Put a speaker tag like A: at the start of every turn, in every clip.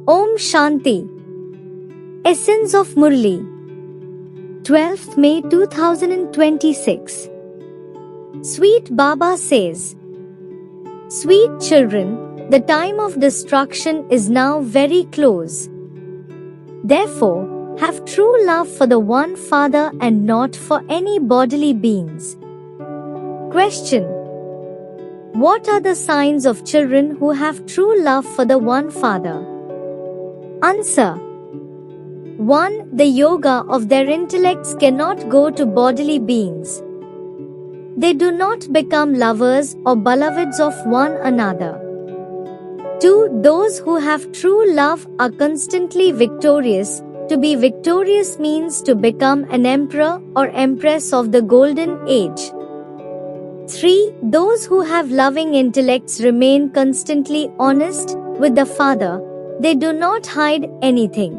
A: Om Shanti. Essence of Murli. 12th May 2026. Sweet Baba says, Sweet children, the time of destruction is now very close. Therefore, have true love for the one Father and not for any bodily beings. Question: what are the signs of children who have true love for the one Father? Answer: 1. The yoga of their intellects cannot go to bodily beings. They do not become lovers or beloveds of one another. 2. Those who have true love are constantly victorious. To be victorious means to become an emperor or empress of the golden age. 3. Those who have loving intellects remain constantly honest with the Father. They do not hide anything.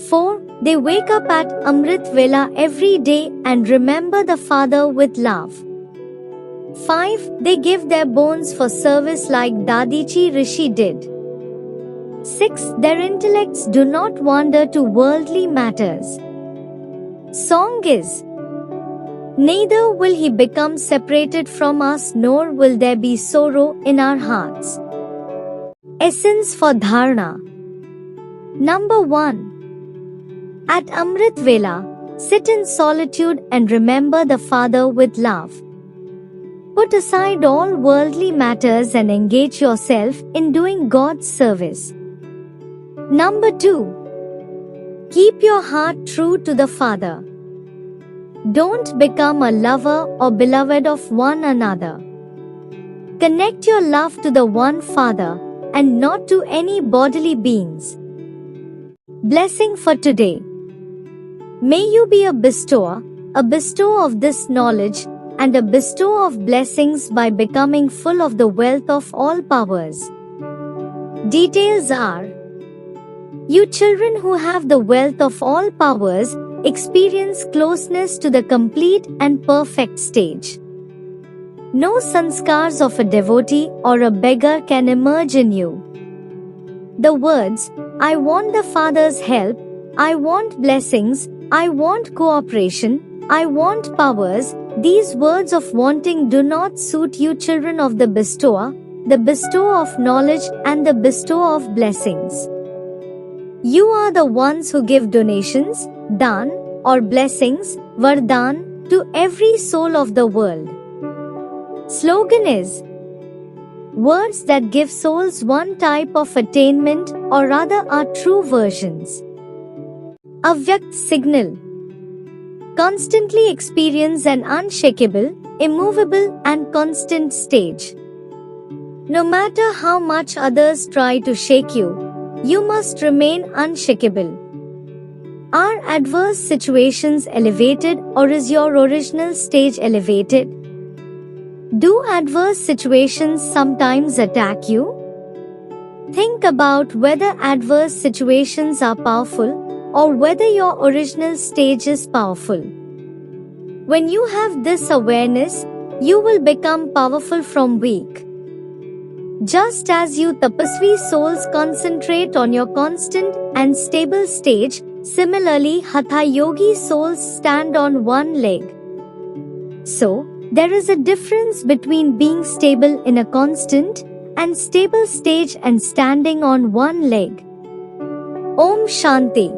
A: 4. They wake up at Amrit Vela every day and remember the Father with love. 5. They give their bones for service like Dadichi Rishi did. 6. Their intellects do not wander to worldly matters. Song is: neither will he become separated from us, nor will there be sorrow in our hearts. Essence for Dharana. Number 1. At Amrit Vela, sit in solitude and remember the Father with love. Put aside all worldly matters and engage yourself in doing God's service. Number 2. Keep your heart true to the Father. Don't become a lover or beloved of one another. Connect your love to the one Father and not to any bodily beings. Blessing for today. May you be a bestower of this knowledge, and a bestower of blessings by becoming full of the wealth of all powers. Details are: you children who have the wealth of all powers experience closeness to the complete and perfect stage. No sanskars of a devotee or a beggar can emerge in you. The words, I want the Father's help, I want blessings, I want cooperation, I want powers, these words of wanting do not suit you children of the bestower of knowledge and the bestower of blessings. You are the ones who give donations, dan, or blessings, vardhan, to every soul of the world. Slogan is: words that give souls one type of attainment or other are true versions. Avyakt signal. Constantly experience an unshakable, immovable and constant stage. No matter how much others try to shake you, you must remain unshakable. Are adverse situations elevated, or is your original stage elevated? Do adverse situations sometimes attack you? Think about whether adverse situations are powerful or whether your original stage is powerful. When you have this awareness, you will become powerful from weak. Just as you tapasvi souls concentrate on your constant and stable stage, similarly Hatha yogi souls stand on one leg. So, there is a difference between being stable in a constant and stable stage and standing on one leg. Om Shanti.